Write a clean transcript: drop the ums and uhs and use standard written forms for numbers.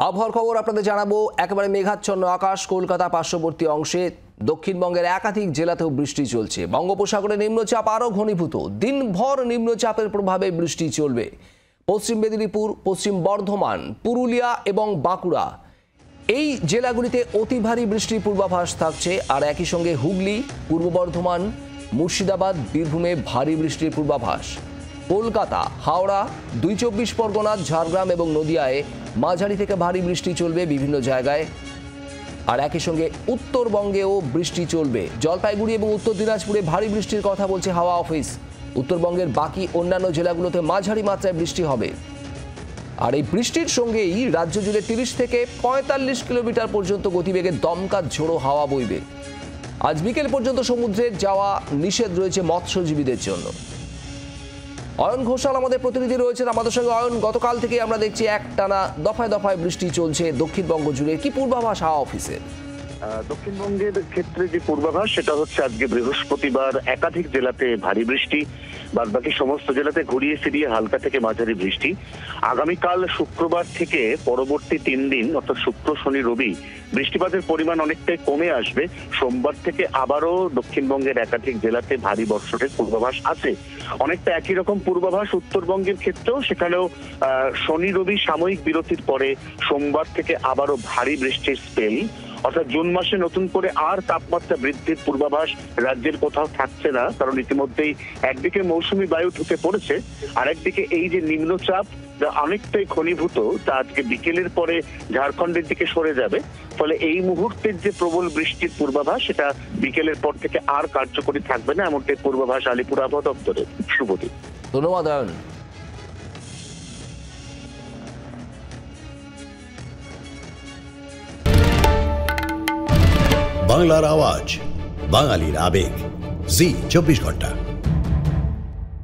আবহাওয়ার খবর আপনাদের জানাবো। একেবারে মেঘাচ্ছন্ন আকাশ। কলকাতা পার্শ্ববর্তী অংশে দক্ষিণবঙ্গের একাধিক জেলাতেও বৃষ্টি চলছে। বঙ্গোপসাগরে নিম্নচাপ আরও ঘনীভূত। দিনভর নিম্নচাপের প্রভাবে বৃষ্টি চলবে। পশ্চিম মেদিনীপুর, পশ্চিম বর্ধমান, পুরুলিয়া এবং বাঁকুড়া এই জেলাগুলিতে অতি ভারী বৃষ্টির পূর্বাভাস থাকছে। আর একই সঙ্গে হুগলি, পূর্ব বর্ধমান, মুর্শিদাবাদ, বীরভূমে ভারী বৃষ্টির পূর্বাভাস। কলকাতা, হাওড়া, ২৪ পরগনা, ঝাড়গ্রাম এবং নদিয়ায় মাঝারি থেকে ভারী বৃষ্টি চলবে বিভিন্ন জায়গায়। আর একই সঙ্গে উত্তরবঙ্গেও বৃষ্টি চলবে। জলপাইগুড়ি এবং উত্তর দিনাজপুরে ভারী বৃষ্টির কথা বলছে হাওয়া অফিস। উত্তরবঙ্গের বাকি অন্যান্য জেলাগুলোতে মাঝারি মাত্রায় বৃষ্টি হবে। আর এই বৃষ্টির সঙ্গেই রাজ্য জুড়ে ৩০ থেকে ৪৫ কিলোমিটার পর্যন্ত গতিবেগে দমকা ঝোড়ো হাওয়া বইবে। আজ বিকেল পর্যন্ত সমুদ্রে যাওয়া নিষেধ রয়েছে মৎস্যজীবীদের জন্য। অয়ন ঘোষাল আমাদের প্রতিনিধি রয়েছেন আমাদের সঙ্গে। অয়ন, গতকাল থেকে আমরা দেখছি একটানা দফায় দফায় বৃষ্টি চলছে দক্ষিণবঙ্গ জুড়ে। কি পূর্বাভাস হাওয়া অফিসের? দক্ষিণবঙ্গের ক্ষেত্রে যে পূর্বাভাস সেটা হচ্ছে আজকে বৃহস্পতিবার একাধিক জেলাতে ভারী বৃষ্টি, বাদবাকি সমস্ত জেলাতে ঘুরিয়ে ফিরিয়ে হালকা থেকে মাঝারি বৃষ্টি। আগামীকাল শুক্রবার থেকে পরবর্তী ৩ দিন অর্থাৎ শুক্র, শনি, রবি বৃষ্টিপাতের পরিমাণ অনেকটাই কমে আসবে। সোমবার থেকে আবারও দক্ষিণবঙ্গের একাধিক জেলাতে ভারী বর্ষণের পূর্বাভাস আছে। অনেকটা একই রকম পূর্বাভাস উত্তরবঙ্গের ক্ষেত্রেও। সেখানেও শনি, রবি সাময়িক বিরতির পরে সোমবার থেকে আবারও ভারী বৃষ্টির স্পেল, অর্থাৎ জুন মাসে নতুন করে আর তাপমাত্রা বৃদ্ধির পূর্বাভাস রাজ্যের কোথাও থাকছে না। কারণ ইতিমধ্যেই একদিকে মৌসুমী বায়ু ঢুকে পড়েছে, আর একদিকে এই যে নিম্নচাপ যা অনেকটাই ঘনীভূত, তা আজকে বিকেলের পরে ঝাড়খণ্ডের দিকে সরে যাবে। ফলে এই মুহূর্তের যে প্রবল বৃষ্টির পূর্বাভাস সেটা বিকেলের পর থেকে আর কার্যকরী থাকবে না, এমনটাই পূর্বাভাস আলিপুর আবহাওয়া দপ্তরের। শুভদীপ। ধন্যবাদ অয়ন। বাংলার আওয়াজ, বাঙালির আবেগ, জি ২৪ ঘন্টা।